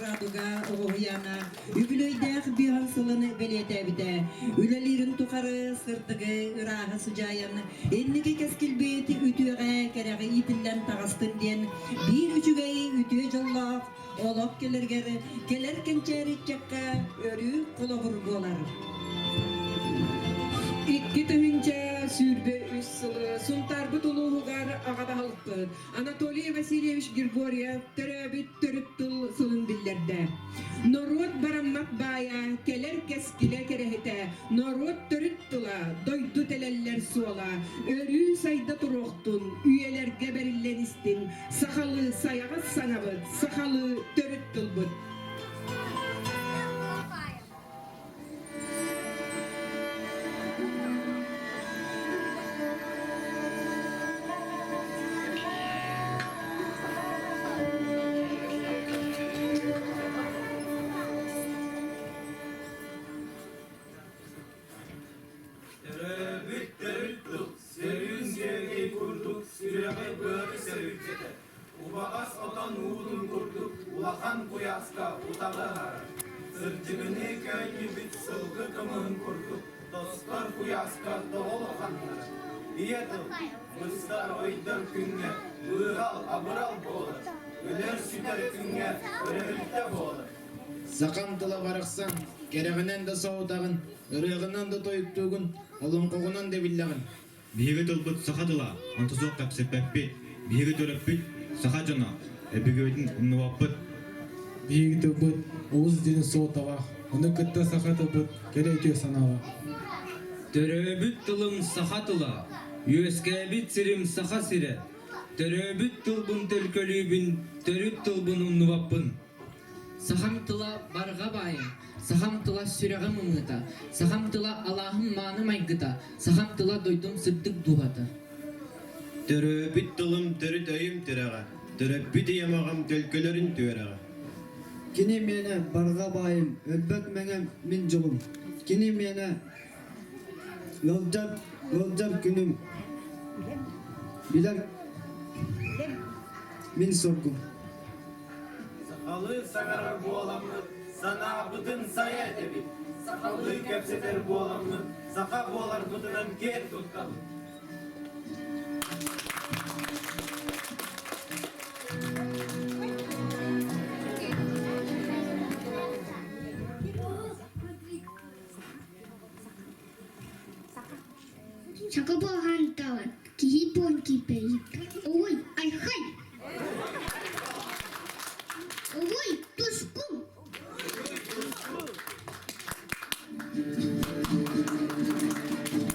Радуга оғуяна, үгілөйдәқ биған сылыны белетәбіде, үлелерін тұқары сыртығы ұрағы сұжайын, еннігі кәскілбеті үтіға кәрәғі итілден тағыстын ден, бір үчігәй үтіе жоллақ, олақ келергері, келер кенчәрі чаққа өрі қолығыр болар. 2000 сүрбе үс сылы сунтарбыт улуугар агадалыкпыт. Анатолий Васильевич Григорьев төрөбүт төрүттул сылын биллерде. Норот бараммат бая келер кескиле керехите. Норот төрүттула дойду телеллер суола. Өрүү сайда туруктун үйелерге берилленистин. Сахалы саяга санабыт. Сахалы төрүттулбут. Убағас отан уылын көрдік, улахан қоясқа ұтағар. Сыртығыны кәйі бит сылғы кымын көрдік, достар қоясқа доғылы қандар. Iyetıl, mıstar oydur künge, ığal, abıral boğulur. Öler süter künge, ölebilükte boğulur. Сақан тыла барықсан, керегінен де сауытағын, ырығынан да тойыптуғын, олың қоғынан да биллағын. Биһиги толбут саха тыла, антусуок тапсеппеппит, биһиги төрөппит, саха жона, эбигөйдүн умнубаппыт. Биһиги толбут, оғыз дені соотаға, оны кытта саха толбут, кере өтө санаға. Төрөбүт тылым саха тыла, үөскәбит сирим саха сире. Төрөбүт тылбын төлкөлүүбүн, төрүт тылбын умнубаппын. Сахам тыла барға байым, сахам тыла сүрәғым ұмыта, сахам тыла Аллахым маны майгыта, сахам тыла дойдым сырдык дуғата. Төрөбіт тылым төрі тойым тыраға, төрөппіт ямағам төлкөлерін төраға. Кини мені барға байым, өлбәк мәңем мин жолым. Кини мені ғылжап күнім. Билер мин соргум. Sakalı sakarar bu olamı, sana bıdın saya edebi. Sakalı kepseler bu olamı, saka boğalar bıdının ker tutkalım. Чакабахан талат, кипон кипейп. Ой, ай хай! Ой, тушку!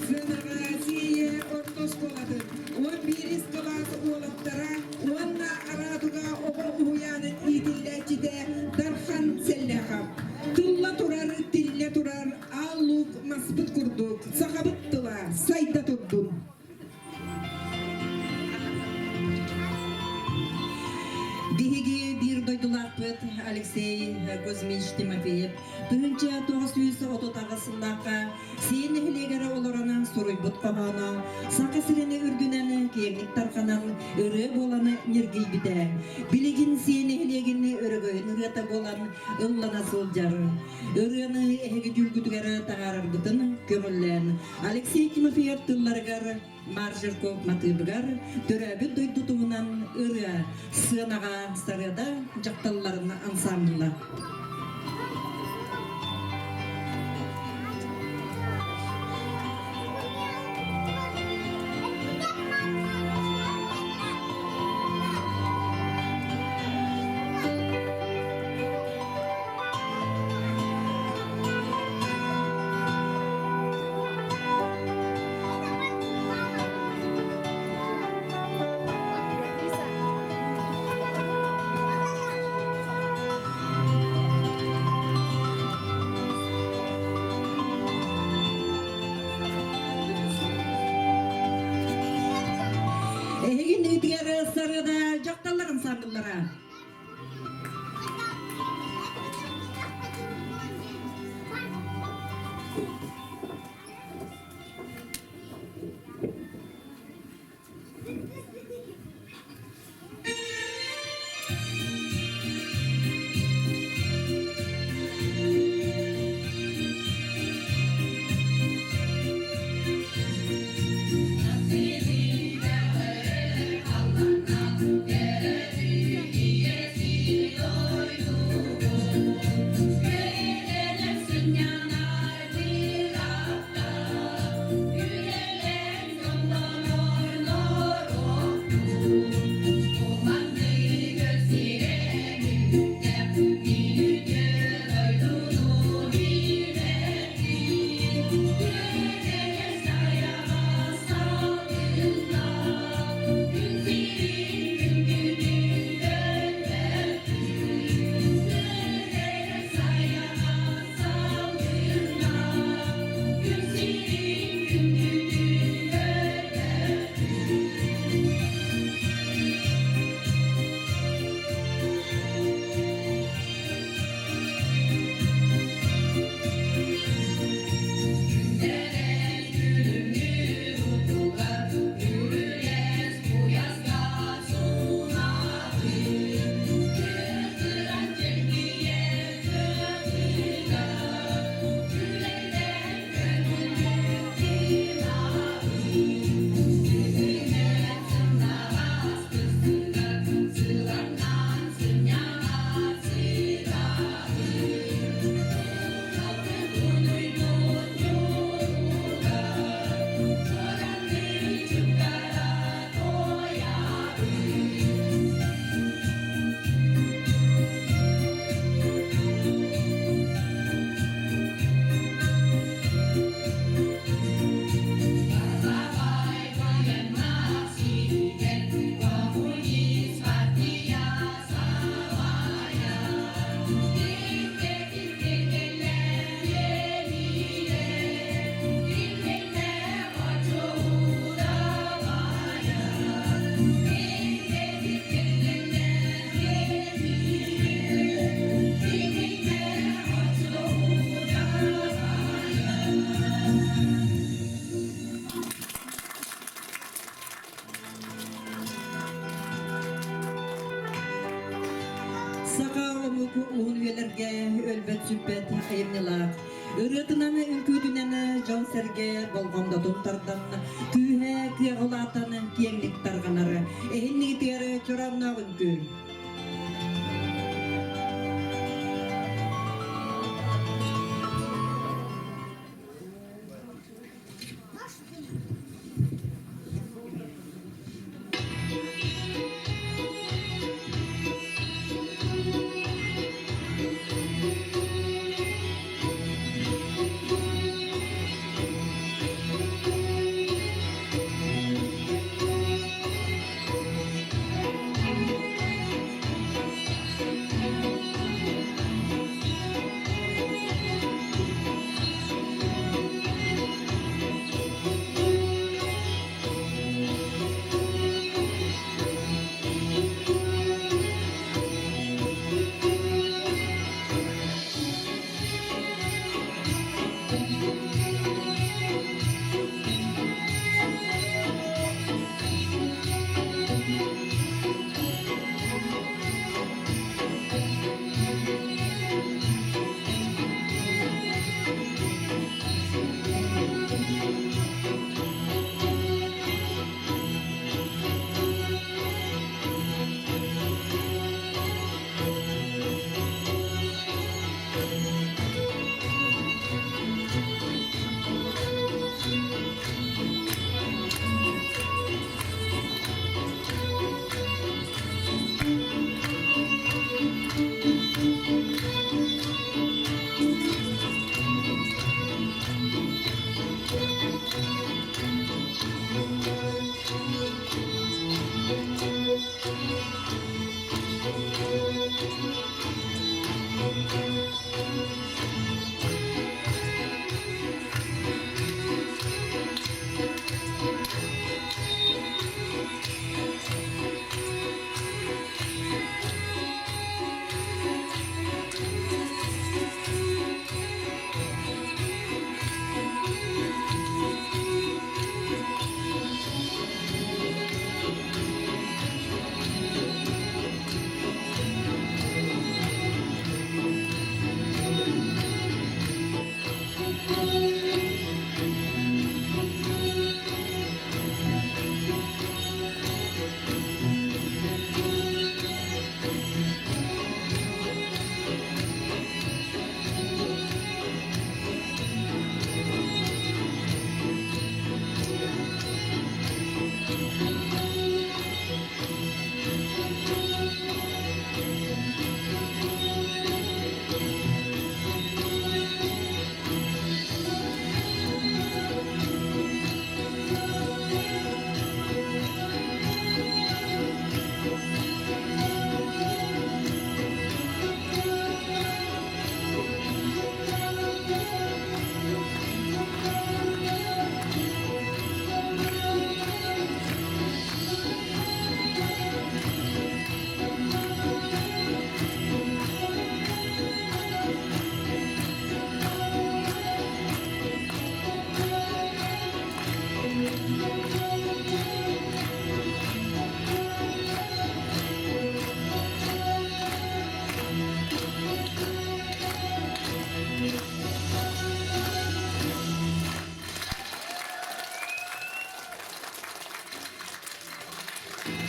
Сынырғазие ортос болады. 11 класс олаттара, онна арадуға оға уянын идилләчіде дархан селләхап. Тылла турар, тилле турар, аллук маспыт күрдік. Сақабыт тыла, сайда тұрдым. Биһиги бир дойдуларпыт Алексей Кузьмич Тимофеев түнче 930 сен эхлегере олорана суруйбут кабана сакы сирене үрдүнен кемник тарканан ыры боланы нергей бите билигин сен эхлегини өрөгөйүн ырыта болан ыллана сылжары ырыны эхеги жүргүтүгөрө тагарырбытын көмүллен Алексей Тимофеев тылларгар Маржерков Матыбыгар төрөбүт дойдутуунан ыры сынага сарыда жакталларына ансамбла. Эгин үтгәрі сарыда жақталар ансамблара. Yes, Saka omuku uğun üyelerge ölbet sübbet ayımnılak. Irıtınanı ünküdüneni John Serge bolğomda tuntardan kühe kıyağılatanı kiyenglik targanarı. Ehinni tiyarı çoramna ünkü.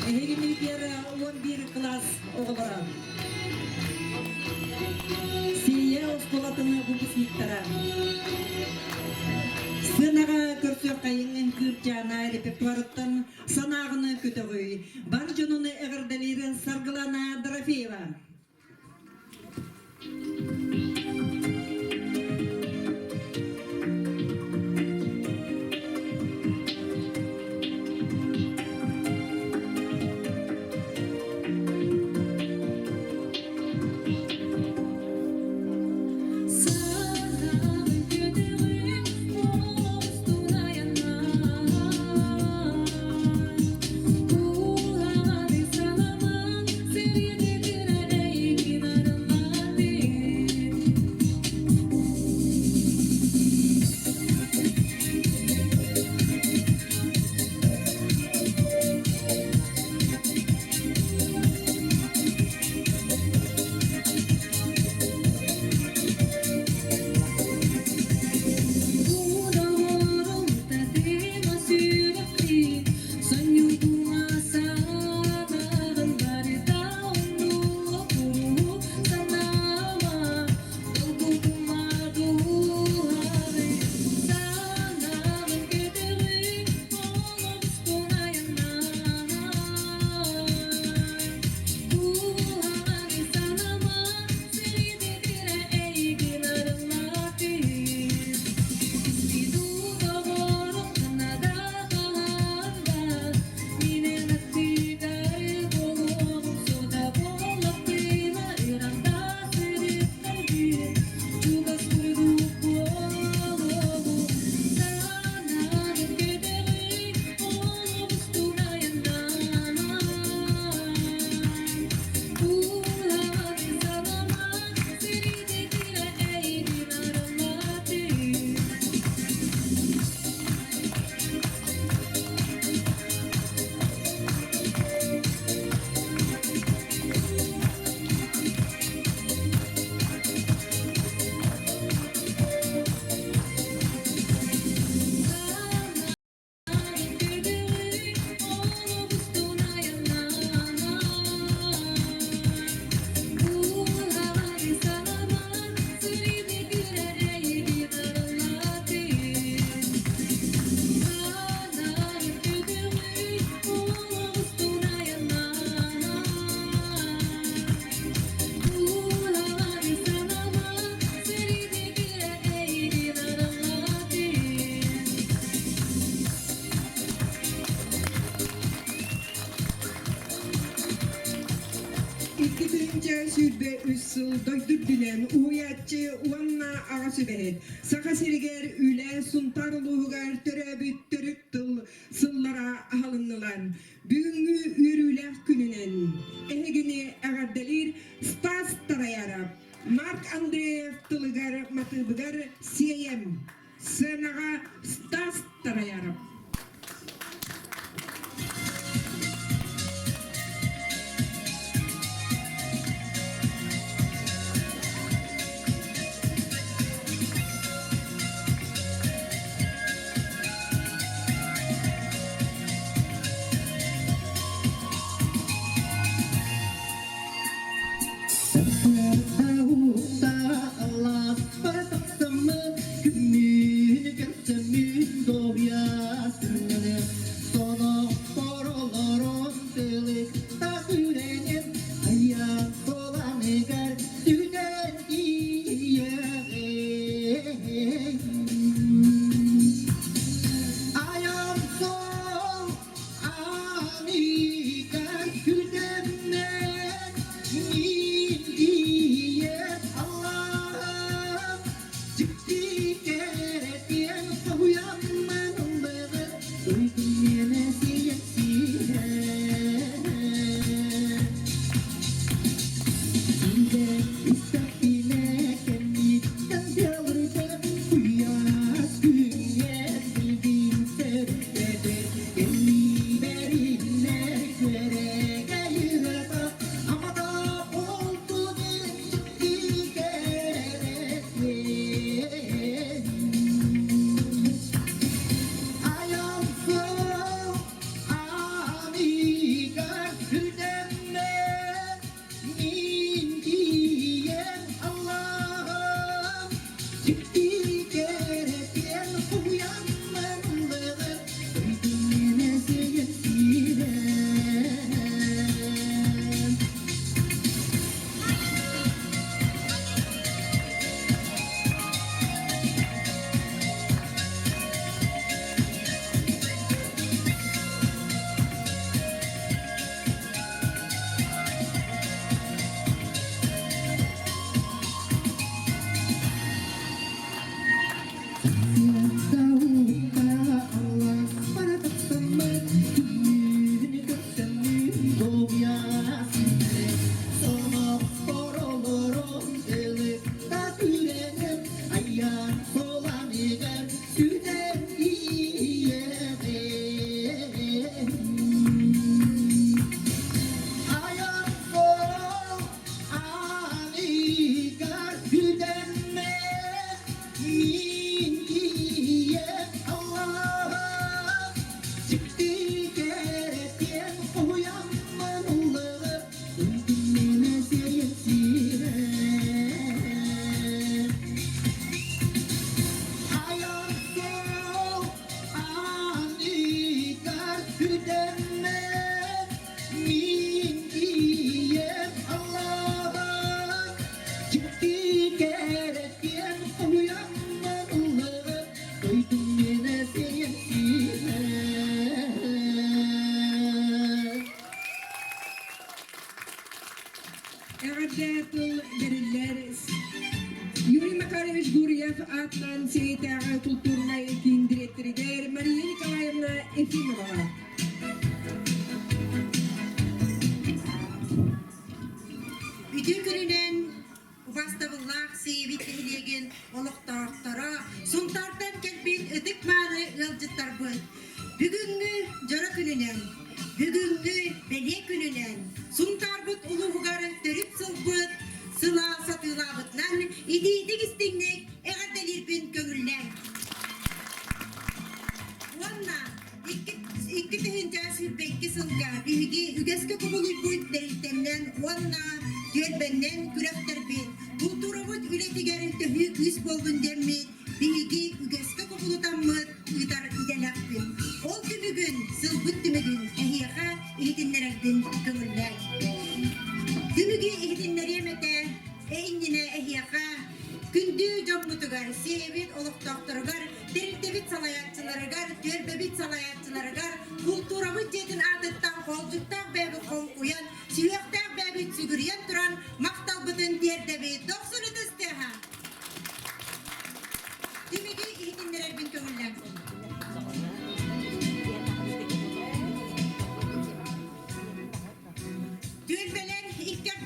Ehegini diğer 11 klas oğulları. Siye oskolatını bubusliktara. Sınağa körsök kayının kürtçana repertuarıttan sanağını kötüğü. Barjonunu eğirdeleri Sargılana Drafeeva. Seni de güne ikkitince sürbe üssül doydur bilen uyatçı uanna ağası behet. Saka siriger üle suntarlığıgar törebüt törük tıl sıllara halınlılan. Büyüngü ürüle gününen. Ehegini ağardalir Stas Tarayarap. Mark Andreev tılıgar matıbıgar siyem. Senaga Stas Tarayarap. Eğadatul deriller Yuri Makarevich Guryev Atlan Seyita Kulturna Ekin Direktörüger Maria Nikolayevna Efimova. Ütü gününen Ubastavullah sevit ehlegen oluqtağıqtara suntardan kelbin ötük manı ılcıttar bu. Bugünkü jara gününen, bugünkü bele gününen suntarbut uluğugarı törüp sılbıt, sıla satılabıtlan ididik istingnek eğerdelirpin köngüllen. Onna, iki tühünce sürpekki sılga bihigi ügeske kumuluybuy derintenden onna Gölbenden kürekterbin, kulturamut ületigerin töhük yüz bolgun demmit, bihigi ügeske kupulutanmıt, ıtar idelakbin. Ol tümügün, sılbıt tümügün, ehiyaka ihidinlerektin kömürler. Tümügü ihidinleriyemete, eğindine ehiyaka, kündü cammutugar, sevit oluk doktorugar, derintebit salayatçılarıgar, gölbebit salayatçılarıgar, kulturamut jedin adıttan kolcuktan bebi konkuyan, Siyaktan bebit sügüryen duran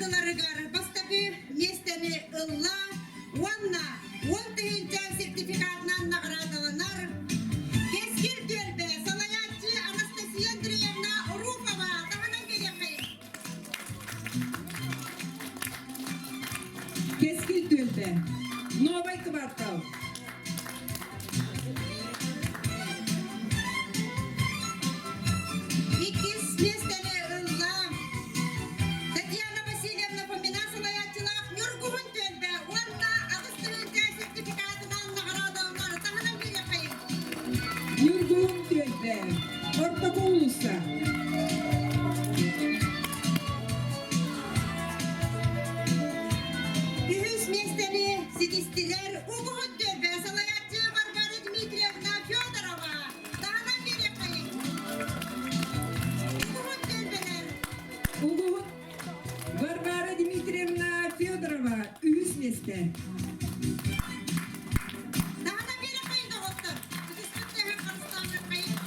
ардыларыгар бастапы местени ылла уанна он тыгынча сертификатынан наградаланар кескил төлбе салаятчы Анастасия Андреевна Руфова тағынан келеқи. Кескил төлбе. Новый квартал. Иккис местени ылла Татьяна Васильевна Фомина салаятчылах Нюргугун төлбе уанна агыс тыгынча сертификатынан наградаланар тағынан келеқи. Нургун төлбе. Ортокулуса. Ühüs местени сидистилер угугун төлбе салаятчы Варвара Дмитриевна Федорова тағынан келеқи. Угугун төлбелер Угу. Варвара Дмитриевна Федорова. Үз месте. тағынан келеқи доғыттыр. Үгіспіттегі Қырғызстанға қайын.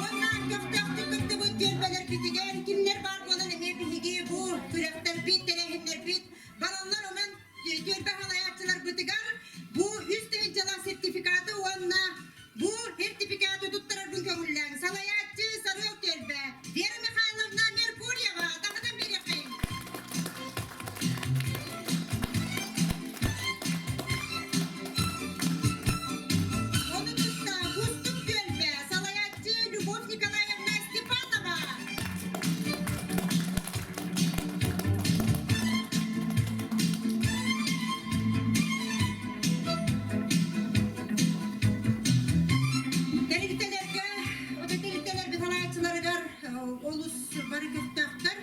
Ondan köktüktü bu tölbeler bitiger. Kimler var olan emeği bihigi bu kürekler bit, terehinler bit. Balanlar olan tölbe halayatçılar bitiger. Bu üst tühüncalar sertifikatı onunla bu sertifikatı tutturar bu kömürlen. Salayatçı sarıyor tölbe. Vera Mikhailovna Merkuryeva. Dağıdan bir yakayım. Onu tutta Bustuk tölbe. Salayatçı Любовь Николаевна Степанова. Terliktelerge, o da terlikteler bir halayatçılarıgar, olus barı köftaktır.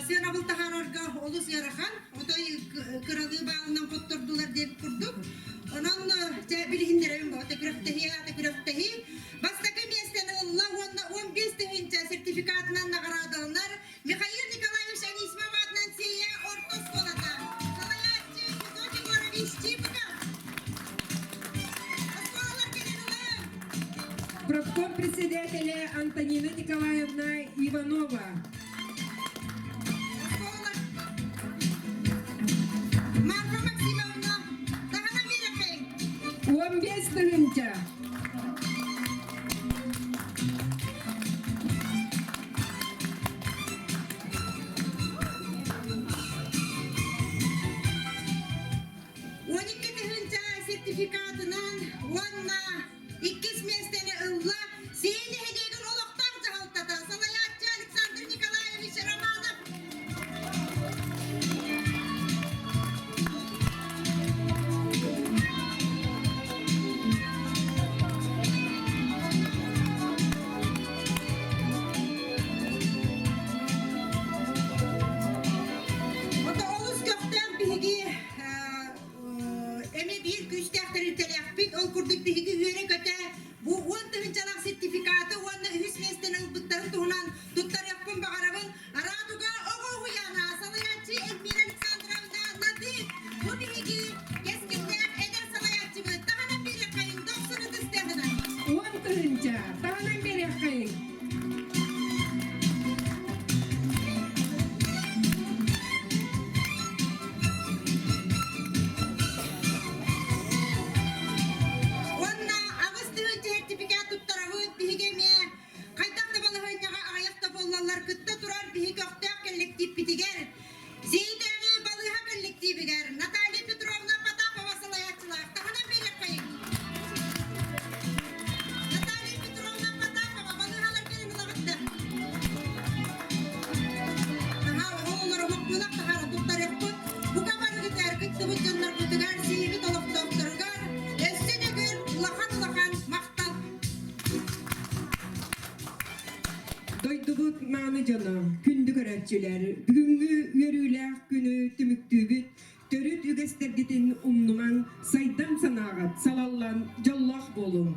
Sen abıl tahararga olus yarakan, o da kralı bağından kotturdular deyip kurduk. Onun bilhinler evim bu, teküreftehi. Bastaki местeni Allah, onda 15 tühünce sertifikatından nagradalınlar. Mikhail Nikolaevich Anismov adından siye orta skolada. Salayatçı Fedotий Gorovich Чипков. Осколалар келен улам. Профком председателя Антонина Николаевна Иванова. Осколалар. Марфа Максимовна. Тағынан bir yakayım. 15 тыгынча. Sertifikatından onunla ikis местени ылла сейли хедеген олоқтар жағалтата. Салаятчы Александр Николаевич Романов. Oda olus kökten bihigi eme bir güçtəxtir telefbit ol kurduk bihigi üyere köte bu 10 tığınçalak sertifikatı onunla ühüs meslenin bıttarın tuğunan tuttar yapın bağarabın araduga oğu huyana salayatçı Elmira Aleksandrovna Nadir bu bihigi keskinler eder salayatçı mı tağının bir yakayın 90'ı tüsteminden 10 тыгынча. Тағынан bir yakayın. onunla ağız tığınçı sertifikat tuttarabı bihigeme kaytakta balıhınyaga ayakta bollallar kıtta turar bihi köktek kollektif bitiger Zeydeği balıha kollektiviger Natalya Petrovna Patapova salayatçılar tağının bir yakayın Natalya Petrovna Patapova balıhalar gelin ulağıttı Aha oğulları mokbulak tahara tuttar yapıp bu kabarı gider kıttı bu canlar kutugar sivi doluk doktorgar Össü de gül ulakan maktal Doydubut mağını cana, kündü görətçiler, бүгүнгү үйөрүләк күнү түмүктүбүт, төрүт үгестердитин умнуман сайдан санагат, салаллан жоллах болум.